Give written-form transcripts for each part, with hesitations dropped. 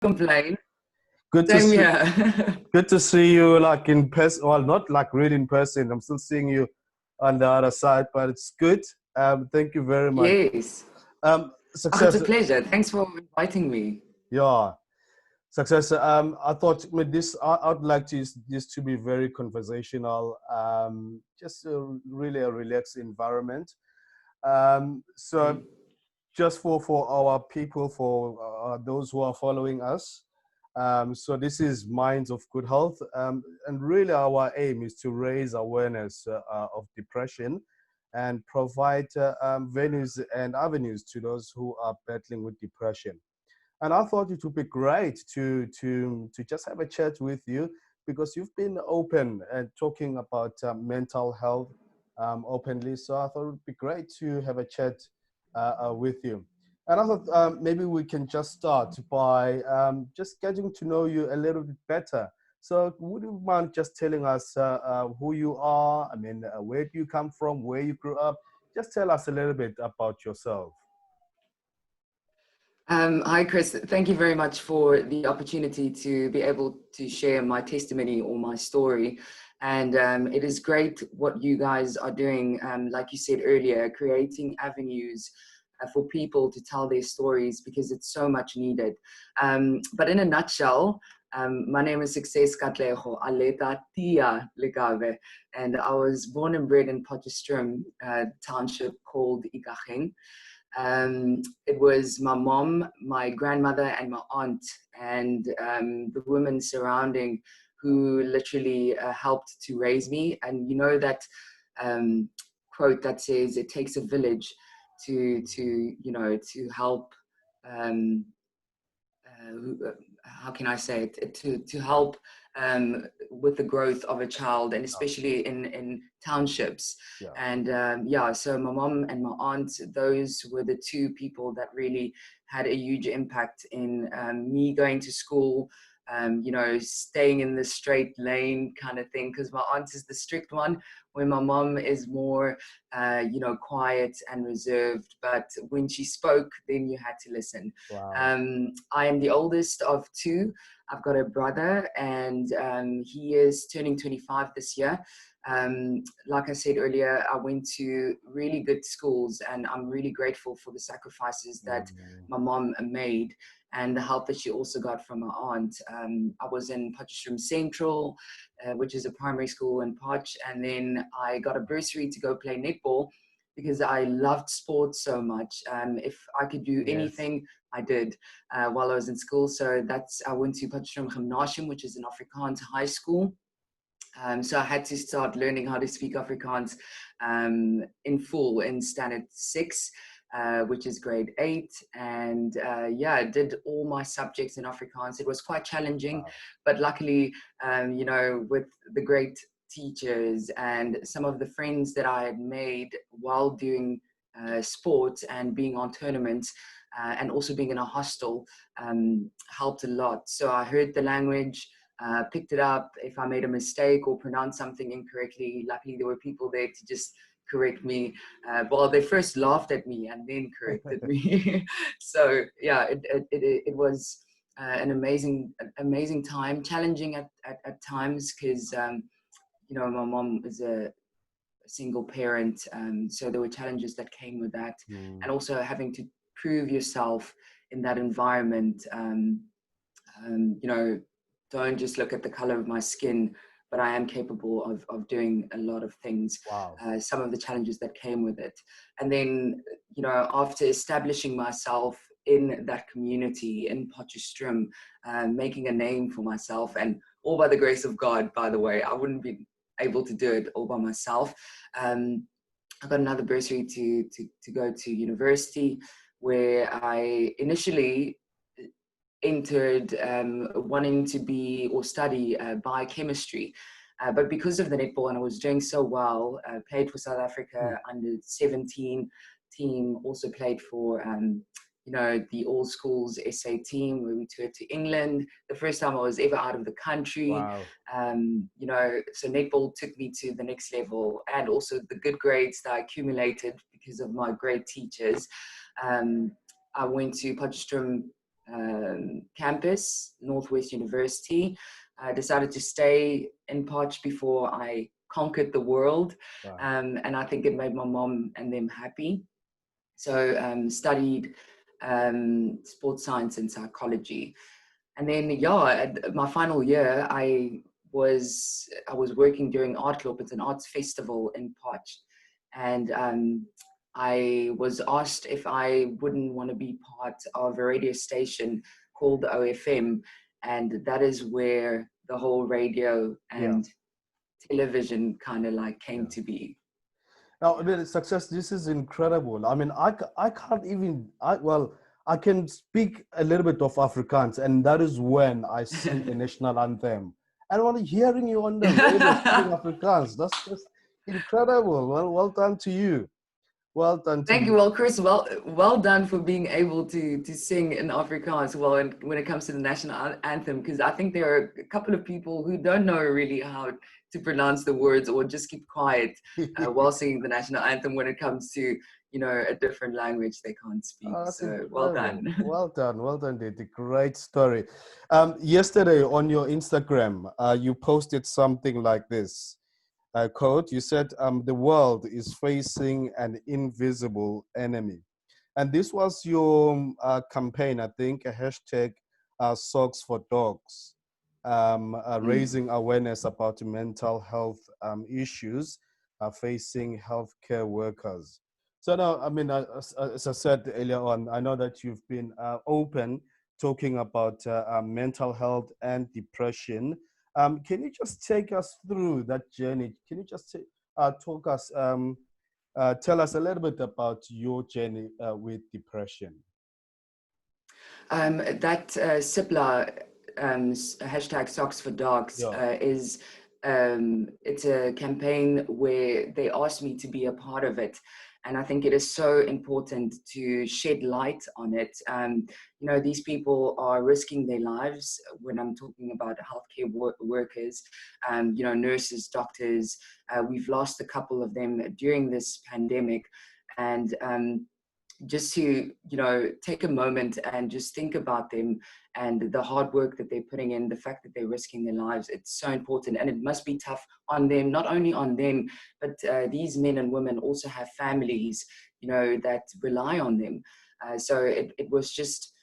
complain. Good to Same see, here. good to see you like in person. Well, not like really in person. I'm still seeing you on the other side, but it's good. Thank you very much. Yes. Oh, it's a Success. pleasure. Thanks for inviting me. Yeah. Success. I thought with this, I'd like to use this to be very conversational, just really a relaxed environment. So Mm. just for our people, for those who are following us. So this is Minds of Good Health, and really our aim is to raise awareness of depression and provide venues and avenues to those who are battling with depression. And I thought it would be great to just have a chat with you because you've been open and talking about mental health openly. So I thought it would be great to have a chat with you. And I thought maybe we can just start by just getting to know you a little bit better. So would you mind just telling us who you are? I mean, where do you come from? Where you grew up? Just tell us a little bit about yourself. Hi, Chris. Thank you very much for the opportunity to be able to share my testimony or my story. And it is great what you guys are doing, like you said earlier, creating avenues for people to tell their stories because it's so much needed. But in a nutshell, my name is Success Katlego Aleta Tia Lekabe, and I was born and bred in Potchefstroom township called Ikageng. It was my mom, my grandmother, and my aunt, and the women surrounding who literally helped to raise me. And you know that um, quote that says, "It takes a village to help." Um, how can I say it, to help with the growth of a child, and especially in townships. Yeah. And yeah, so my mom and my aunt, those were the two people that really had a huge impact in me going to school, staying in the straight lane kind of thing, because my aunt is the strict one, where my mom is more, quiet and reserved. But when she spoke, then you had to listen. Wow. I am the oldest of two. I've got a brother, and he is turning 25 this year. Like I said earlier, I went to really good schools, and I'm really grateful for the sacrifices that Mm. my mom made and the help that she also got from my aunt. I was in Potchefstroom Central, which is a primary school in Potch, and then I got a bursary to go play netball because I loved sports so much. If I could do Yes. anything, I did while I was in school. So I went to Potchefstroom Gymnasium, which is an Afrikaans high school. So I had to start learning how to speak Afrikaans in full in standard 6, which is grade 8. And yeah, I did all my subjects in Afrikaans. It was quite challenging, Wow. but luckily, with the great teachers and some of the friends that I had made while doing sports and being on tournaments, and also being in a hostel, helped a lot. So I heard the language, picked it up. If I made a mistake or pronounced something incorrectly, luckily there were people there to just correct me. Well, they first laughed at me and then corrected me. So yeah, it was an amazing time, challenging at times because my mom is a single parent, so there were challenges that came with that, Mm. and also having to prove yourself in that environment. Um, you know, don't just look at the color of my skin, but I am capable of doing a lot of things, Wow. some of the challenges that came with it. And then, after establishing myself in that community in Potchefstroom, making a name for myself, and all by the grace of God, by the way, I wouldn't be able to do it all by myself. I got another bursary to go to university, where I initially entered wanting to be or study biochemistry. But because of the netball, and I was doing so well, played for South Mm. Africa under 17 team, also played for, the all schools SA team, where we toured to England. The first time I was ever out of the country. Wow. So netball took me to the next level, and also the good grades that I accumulated because of my great teachers. I went to Potchefstroom campus, Northwest University. I decided to stay in Potch before I conquered the world. Wow. And I think it made my mom and them happy. So studied sports science and psychology. And then, yeah, my final year, was working during Art Club. It's an arts festival in Potch. And I was asked if I wouldn't want to be part of a radio station called OFM. And that is where the whole radio Yeah. and television kind of like came Yeah. to be. Now, I mean, success, this is incredible. I mean, I can't even, well, I can speak a little bit of Afrikaans, and that is when I sing the national anthem. And when hearing you on the radio speaking Afrikaans, that's just incredible. Well done to you. Well done to Thank you. you. Well, Chris, well done for being able to sing in Afrikaans well and when it comes to the national anthem, because I think there are a couple of people who don't know really how to pronounce the words or just keep quiet while singing the national anthem when it comes to, a different language they can't speak. Oh, that's So well incredible. done. Well done, Didi. Great story. Yesterday on your Instagram, you posted something like this. Quote, you said, the world is facing an invisible enemy. And this was your campaign, I think, a hashtag Socks for Dogs, raising awareness about mental health issues facing healthcare workers. So now, I mean, as I said earlier on, I know that you've been open talking about mental health and depression. Can you just take us through that journey? Can you just tell us a little bit about your journey with depression? That CIPLA hashtag Socks for Dogs Yeah, it's a campaign where they asked me to be a part of it. And I think it is so important to shed light on it. These people are risking their lives when I'm talking about healthcare workers, nurses, doctors. We've lost a couple of them during this pandemic. And just to take a moment and just think about them and the hard work that they're putting in, the fact that they're risking their lives. It's so important, and it must be tough on them, not only on them, but these men and women also have families that rely on them. So it was just,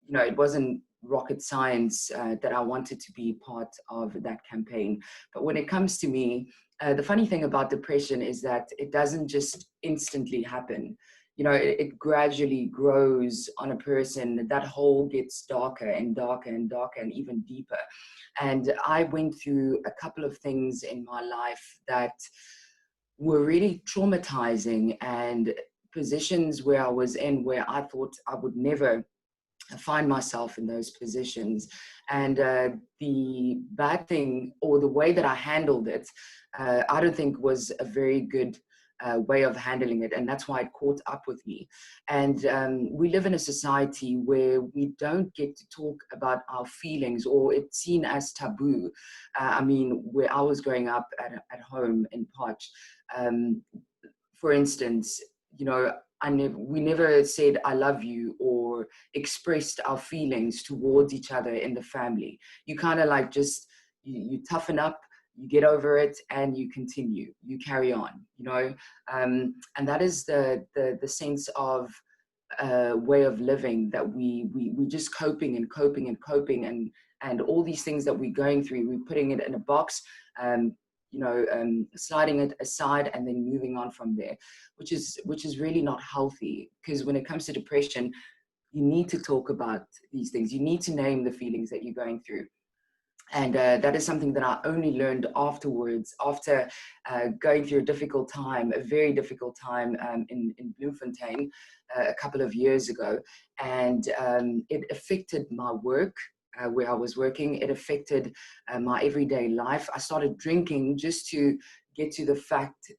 it wasn't rocket science that I wanted to be part of that campaign. But when it comes to me, the funny thing about depression is that it doesn't just instantly happen. It gradually grows on a person. That hole gets darker and darker and darker and even deeper. And I went through a couple of things in my life that were really traumatizing, and positions where I was in where I thought I would never find myself in those positions. And the bad thing, or the way that I handled it, I don't think was a very good way of handling it. And that's why it caught up with me. And we live in a society where we don't get to talk about our feelings, or it's seen as taboo. Where I was growing up at home in Potch, for instance, we never said I love you or expressed our feelings towards each other in the family. You kind of like just you toughen up, you get over it, and you continue, you carry on, and that is the sense of way of living that we just coping and coping and coping, and all these things that we're going through, we're putting it in a box, sliding it aside and then moving on from there, which is really not healthy. Because when it comes to depression, you need to talk about these things. You need to name the feelings that you're going through. And that is something that I only learned afterwards, after going through a very difficult time in Bloemfontein a couple of years ago. And it affected my work. Where I was working, it affected my everyday life. I started drinking just to get to the fact,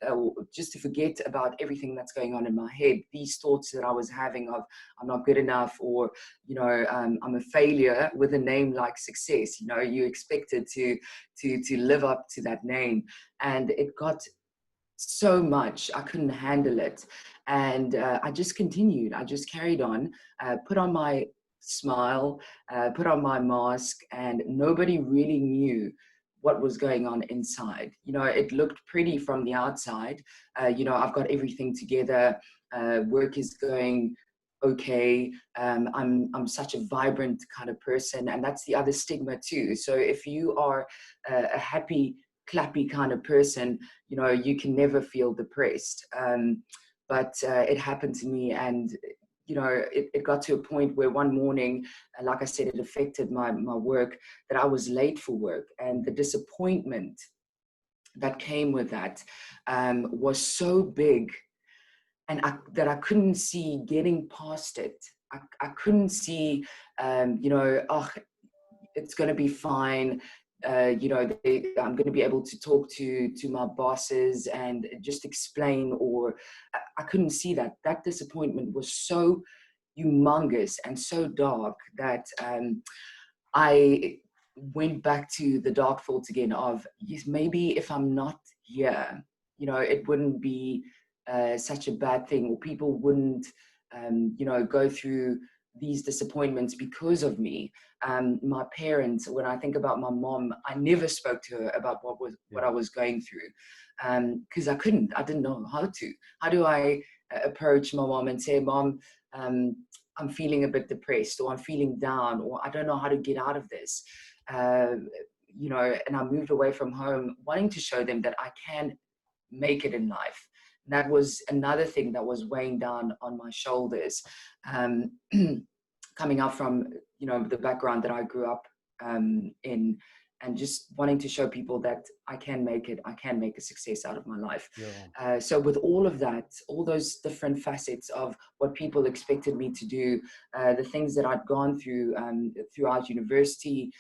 just to forget about everything that's going on in my head. These thoughts that I was having of I'm not good enough, or I'm a failure with a name like success. You expected to live up to that name, and it got so much I couldn't handle it. And I just continued. I just carried on, put on my smile, put on my mask, and nobody really knew what was going on inside. You know, it looked pretty from the outside. You know, I've got everything together. Work is going okay. I'm such a vibrant kind of person, and that's the other stigma too. So if you are a happy, clappy kind of person, you know, you can never feel depressed. But it happened to me, and you know, it got to a point where one morning, like I said, it affected my work, that I was late for work, and the disappointment that came with that was so big, and that I couldn't see getting past it. I couldn't see, you know, oh, it's going to be fine. You know, I'm going to be able to talk to my bosses and just explain, or I couldn't see that. That disappointment was so humongous and so dark that I went back to the dark thoughts again of, yes, maybe if I'm not here, you know, it wouldn't be such a bad thing, or people wouldn't, you know, go through these disappointments because of me. My parents, when I think about my mom, I never spoke to her about what I was going through, because I didn't know how to. How do I approach my mom and say, Mom, I'm feeling a bit depressed, or I'm feeling down, or I don't know how to get out of this. You know, and I moved away from home wanting to show them that I can make it in life. And that was another thing that was weighing down on my shoulders. Coming up from, you know, the background that I grew up in, and just wanting to show people that I can make it, I can make a success out of my life. Yeah. So with all of that, all those different facets of what people expected me to do, the things that I'd gone through throughout university,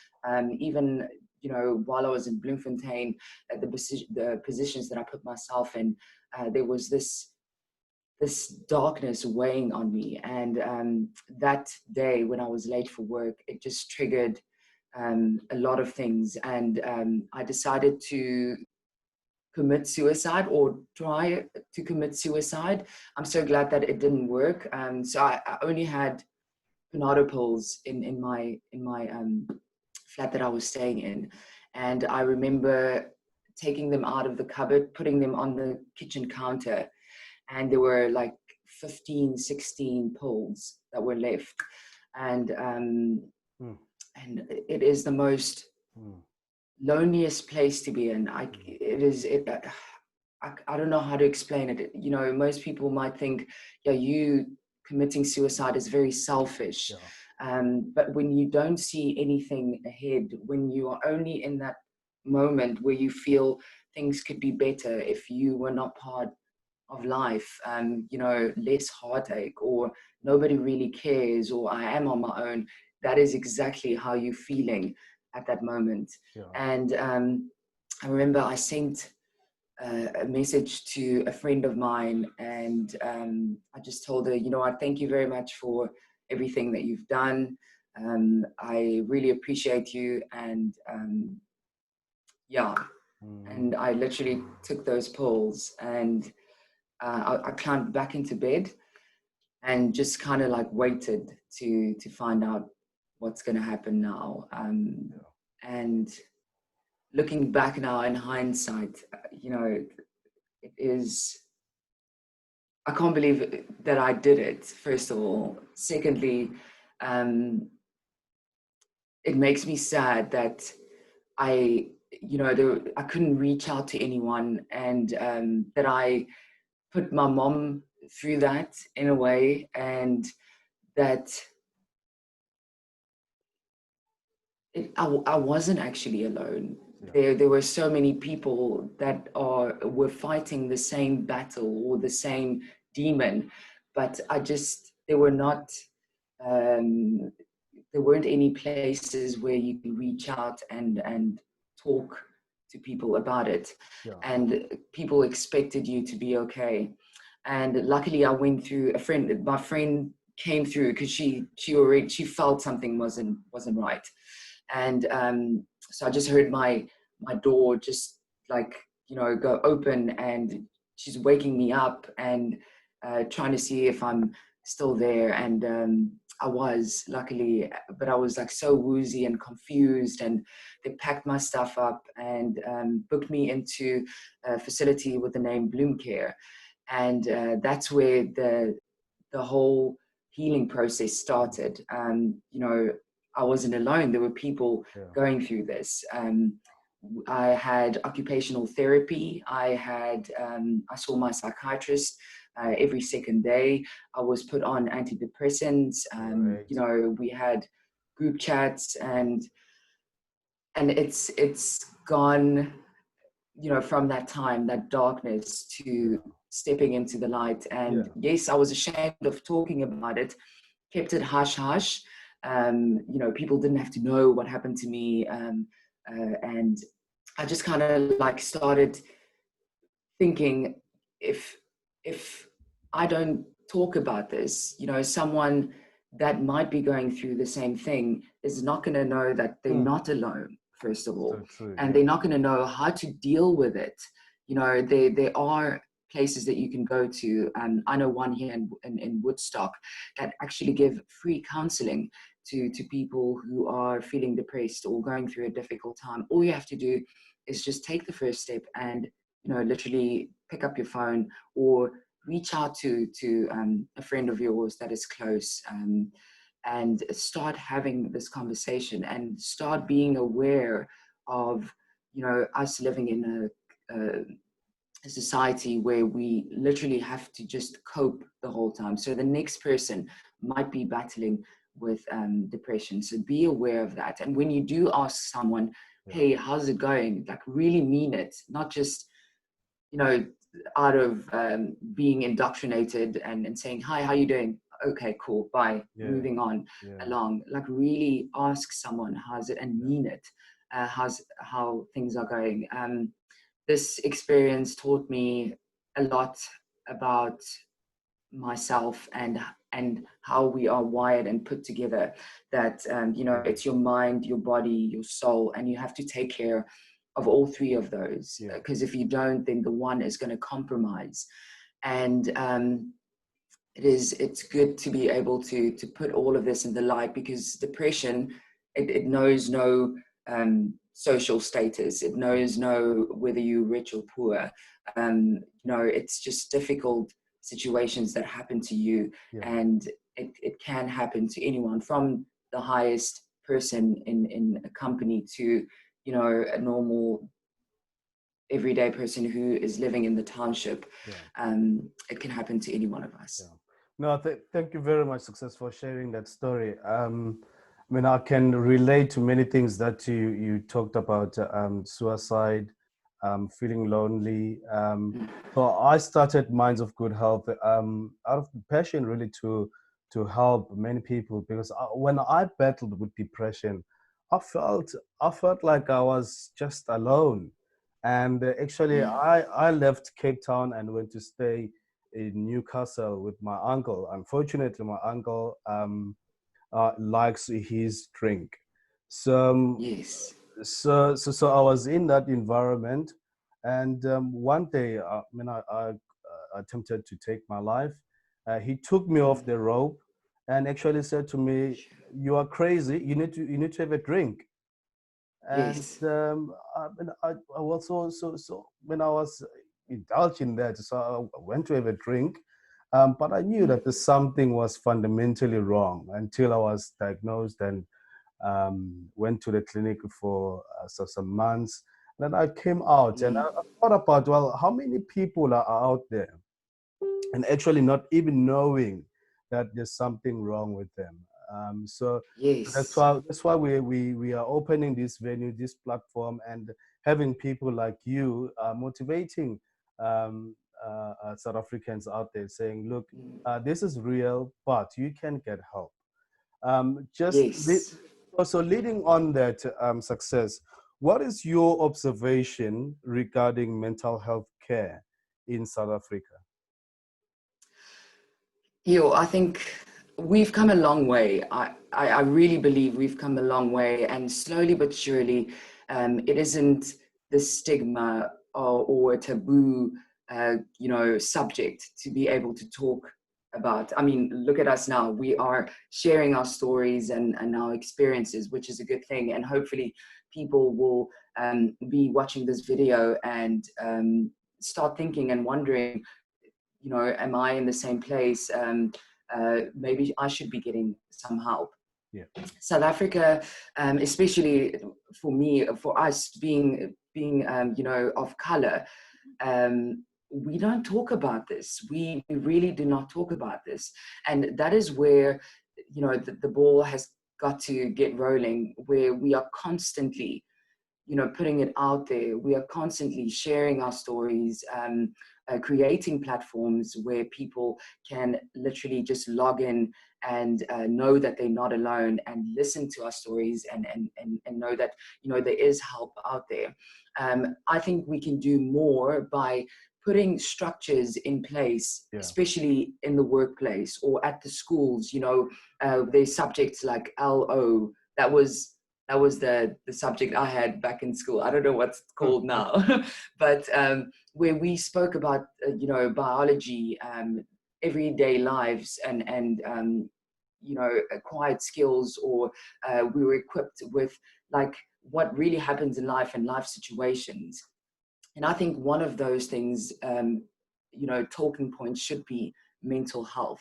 even, you know, while I was in Bloemfontein, the positions that I put myself in, there was this darkness weighing on me. And that day when I was late for work, it just triggered a lot of things. And I decided to commit suicide, or try to commit suicide. I'm so glad that it didn't work. So I only had Panado pills in my flat that I was staying in. And I remember taking them out of the cupboard, putting them on the kitchen counter, and there were like 15, 16 pills that were left. And and it is the most loneliest place to be in. I don't know how to explain it. You know, most people might think, yeah, you committing suicide is very selfish. But when you don't see anything ahead, when you are only in that moment where you feel things could be better if you were not part of life, you know, less heartache, or nobody really cares, or I am on my own, that is exactly how you're feeling at that moment. And I remember I sent a message to a friend of mine, and I just told her, you know, I thank you very much for everything that you've done. I really appreciate you. And yeah, and I literally took those pills, and I climbed back into bed and just kind of like waited to find out what's going to happen now. And looking back now in hindsight, you know, it is, I can't believe that I did it, first of all. Secondly, it makes me sad that you know, I couldn't reach out to anyone, and that I put my mom through that in a way, and that I wasn't actually alone. There were so many people that were fighting the same battle or the same demon, but there were not, there weren't any places where you could reach out and talk to people about it. And people expected you to be okay. And luckily I went through my friend came through, because she felt something wasn't right. And so I just heard my door just, like, you know, go open, and she's waking me up and trying to see if I'm still there. And was luckily, but I was like so woozy and confused, and they packed my stuff up and booked me into a facility with the name Bloom Care. And that's where the whole healing process started. You know, I wasn't alone. There were people Yeah. going through this. I had occupational therapy. I saw my psychiatrist every second day. I was put on antidepressants. You Great. know, we had group chats, and it's gone, you know, from that time, that darkness, to Yeah. stepping into the light. And Yeah. yes, I was ashamed of talking about it, kept it hush hush. You know, people didn't have to know what happened to me. And I just kind of like started thinking, if if I don't talk about this, you know, someone that might be going through the same thing is not going to know that they're Hmm. not alone, first of all, So true. and they're Yeah. not going to know how to deal with it. You know, there are places that you can go to. I know one here in Woodstock that actually give free counseling to people who are feeling depressed or going through a difficult time. All you have to do is just take the first step and, you know, literally pick up your phone or reach out to a friend of yours that is close, and start having this conversation and start being aware of, you know, us living in a society where we literally have to just cope the whole time. So the next person might be battling with depression. So be aware of that. And when you do ask someone, Yeah. hey, how's it going? Like really mean it, not just, you know, out of being indoctrinated and saying, hi, how you doing? Okay, cool, bye, Yeah. moving on Yeah. along. Like really ask someone how's it and Yeah. mean it, how things are going. This experience taught me a lot about myself and how we are wired and put together, that you know, Yeah. it's your mind, your body, your soul, and you have to take care of all three of those, Yeah. because if you don't, then the one is going to compromise. And it's good to be able to put all of this in the light, because depression, it knows no social status, it Yeah. knows no whether you're rich or poor. You know, it's just difficult situations that happen to you, Yeah. and it can happen to anyone, from the highest person in a company to, you know, a normal everyday person who is living in the township. Yeah. It can happen to any one of Yeah. us. No, thank you very much, Success, for sharing that story. I mean, I can relate to many things that you talked about, suicide, feeling lonely. Mm. So I started Minds of Good Health out of passion, really, to help many people, because when I battled with depression, I felt I felt like I was just alone. And actually, Mm. I left Cape Town and went to stay in Newcastle with my uncle. Unfortunately, my uncle likes his drink. So, Yes. so I was in that environment, and one day, I attempted to take my life. He took me off Mm. the rope and actually said to me, Sure. "You are crazy. You need to have a drink." And Yes. I was so when I was indulged in that, so I went to have a drink, but I knew Mm. that the something was fundamentally wrong until I was diagnosed and went to the clinic for some months. Then I came out and Mm. I thought about, well, how many people are out there and actually not even knowing that there's something wrong with them. So Yes. that's why we are opening this venue, this platform, and having people like you motivating South Africans out there, saying, "Look, Mm. this is real, but you can get help." Just Yes. so leading on that success, what is your observation regarding mental health care in South Africa? I think we've come a long way. I really believe we've come a long way, and slowly but surely, it isn't the stigma or a taboo, you know, subject to be able to talk about. I mean, look at us now. We are sharing our stories and our experiences, which is a good thing. And hopefully people will be watching this video and start thinking and wondering, you know, am I in the same place? Maybe I should be getting some help. Yeah. South Africa, especially for me, for us being you know, of color, we don't talk about this. We really do not talk about this, and that is where, you know, the ball has got to get rolling. Where we are constantly, you know, putting it out there. We are constantly sharing our stories, creating platforms where people can literally just log in and know that they're not alone, and listen to our stories, and know that, you know, there is help out there. I think we can do more by putting structures in place, Yeah. especially in the workplace or at the schools. You know, there's subjects like LO. That was the subject I had back in school. I don't know what's called now, but where we spoke about, you know, biology, everyday lives, and you know, acquired skills, or we were equipped with like what really happens in life and life situations. And I think one of those things, you know, talking points should be mental health.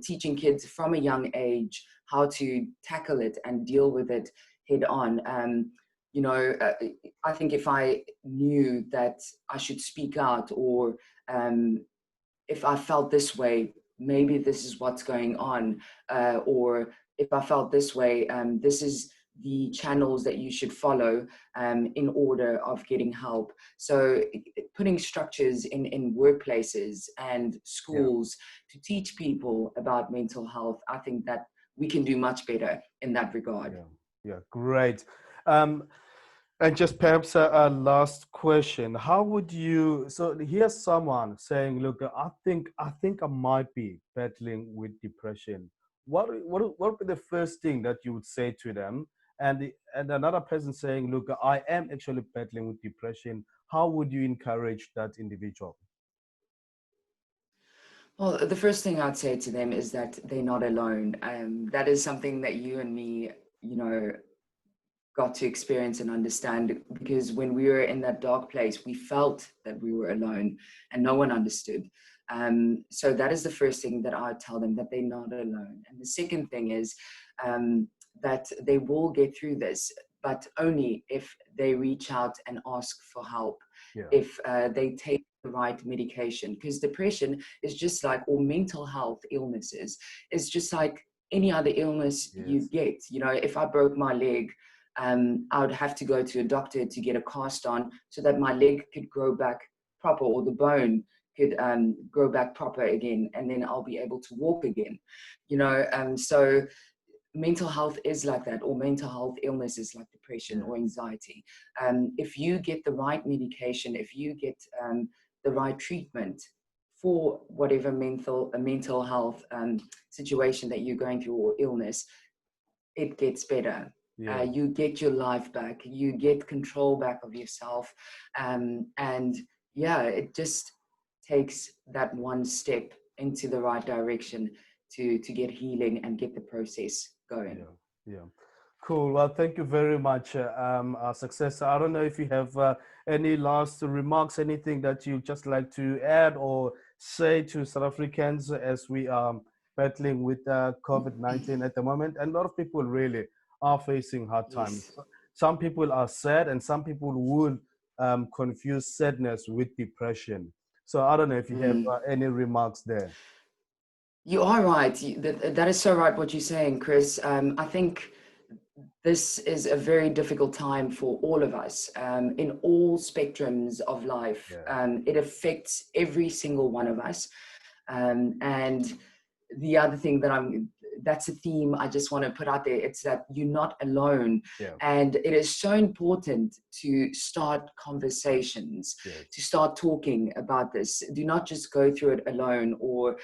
Teaching kids from a young age how to tackle it and deal with it head on. You know, I think if I knew that I should speak out, or if I felt this way, maybe this is what's going on, or if I felt this way, this is the channels that you should follow in order of getting help. So putting structures in workplaces and schools to teach people about mental health, I think that we can do much better in that regard. Yeah, great. And just perhaps a last question. How would you, so here's someone saying, look, I think I might be battling with depression. What would be the first thing that you would say to them? And another person saying, look, I am actually battling with depression. How would you encourage that individual? Well, the first thing I'd say to them is that they're not alone. That is something that you and me, you know, got to experience and understand, because when we were in that dark place, we felt that we were alone and no one understood. So that is the first thing that I tell them, that they're not alone. And the second thing is that they will get through this, but only if they reach out and ask for help, if they take the right medication. Because depression is just like, or mental health illnesses, is just like any other illness you get. You know, if I broke my leg, I would have to go to a doctor to get a cast on so that my leg could grow back proper, or the bone could grow back proper again, and then I'll be able to walk again. You know, so mental health is like that, or mental health illnesses like depression or anxiety. If you get the right medication, if you get the right treatment for whatever mental health situation that you're going through, or illness, it gets better. You get your life back, you get control back of yourself, and yeah, it just takes that one step into the right direction to get healing and get the process going. Yeah. Cool. Well, thank you very much, Success. I don't know if you have any last remarks, anything that you just like to add or say to South Africans as we are battling with COVID-19 at the moment. And a lot of people really are facing hard times. Yes. Some people are sad, and some people would confuse sadness with depression. So I don't know if you have any remarks there. You are right. That is so right what you're saying, Chris. I think this is a very difficult time for all of us, in all spectrums of life. It affects every single one of us. And the other thing that's a theme I just want to put out there. It's that you're not alone. And it is so important to start conversations, to start talking about this. Do not just go through it alone, or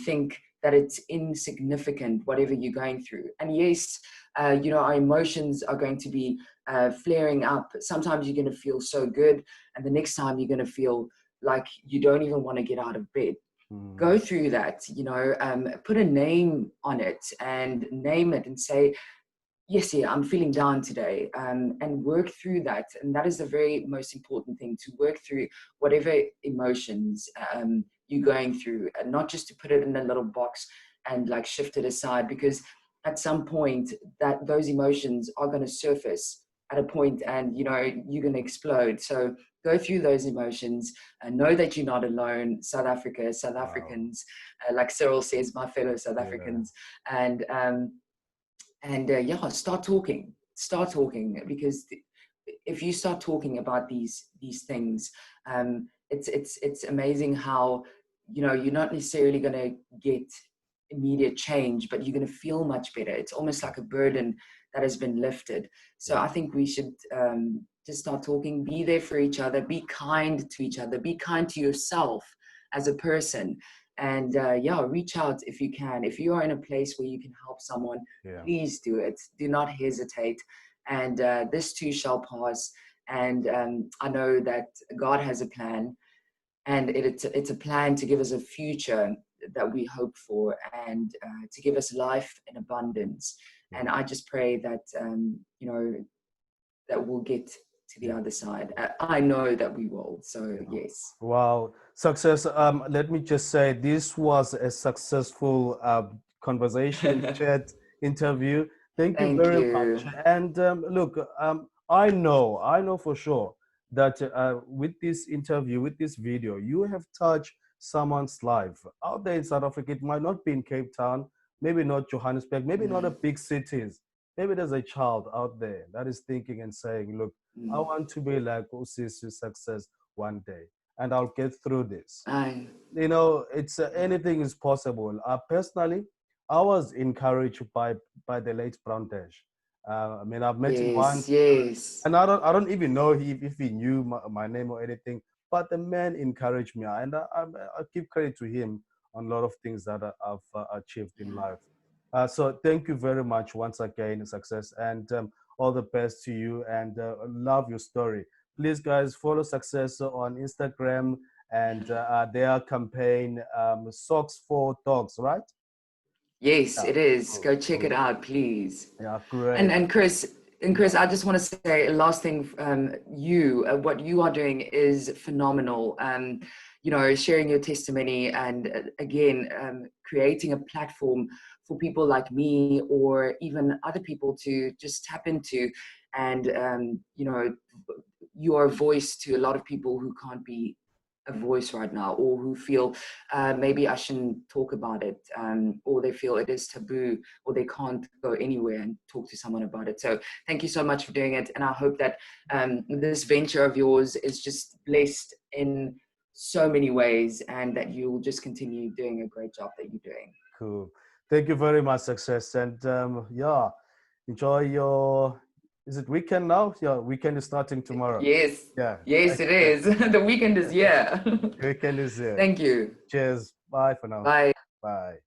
think that it's insignificant, whatever you're going through. And yes, you know, our emotions are going to be flaring up. Sometimes you're going to feel so good, and the next time you're going to feel like you don't even want to get out of bed. Go through that, you know, put a name on it and name it and say, yes, yeah, I'm feeling down today, and work through that. And that is the very most important thing, to work through whatever emotions you're going through, and not just to put it in a little box and like shift it aside, because at some point that those emotions are going to surface at a point, and you know you're going to explode. So go through those emotions and know that you're not alone. South Africa, South Wow. Africans, like Cyril says, my fellow South Yeah. Africans. And yeah, start talking, because if you start talking about these things, it's amazing how, you know, you're not necessarily going to get immediate change, but you're going to feel much better. It's almost like a burden that has been lifted. So Yeah. I think we should just start talking, be there for each other, be kind to each other, be kind to yourself as a person. And yeah, reach out if you can. If you are in a place where you can help someone, Yeah. please do it. Do not hesitate. And this too shall pass. And I know that God has a plan, and it's a plan to give us a future that we hope for, and to give us life in abundance. Yeah. And I just pray that you know, that we'll get to the Yeah. other side. I know that we will. So Yeah. yes, Wow. Success. Let me just say this was a successful conversation, chat, interview. Thank you thank very you. much. And look, I know for sure that with this interview, with this video, you have touched someone's life out there in South Africa. It might not be in Cape Town, maybe not Johannesburg, maybe not a Mm, big cities. Maybe there's a child out there that is thinking and saying, look, I mm. want to be like Usisi's success one day, and I'll get through this. I, You know, it's anything is possible. Personally, I was encouraged by the late Brown Dash. I mean, I've met him yes, once, yes. and I don't even know if he knew my name or anything. But the man encouraged me, and I give credit to him on a lot of things that I've achieved in Yeah. life. So thank you very much once again, success, and all the best to you. And love your story. Please, guys, follow Success on Instagram and their campaign, Socks for Dogs, right? Yes, Yeah, it is. cool, Go check it cool. out, please. Yeah, And great. and Chris, Yeah, I just want to say a last thing. What you are doing is phenomenal. You know, sharing your testimony, and again, creating a platform for people like me, or even other people, to just tap into. And you know, you are a voice to a lot of people who can't be a voice right now, or who feel maybe I shouldn't talk about it, or they feel it is taboo, or they can't go anywhere and talk to someone about it. So thank you so much for doing it. And I hope that this venture of yours is just blessed in so many ways, and that you'll just continue doing a great job that you're doing. cool. Thank you very much, success. And yeah, enjoy your, is it weekend now? Yeah, weekend is starting tomorrow. Yes, Yeah, yes, it excellent. is. The weekend is here. Weekend is here. Thank you. Cheers. Bye for now. Bye. Bye.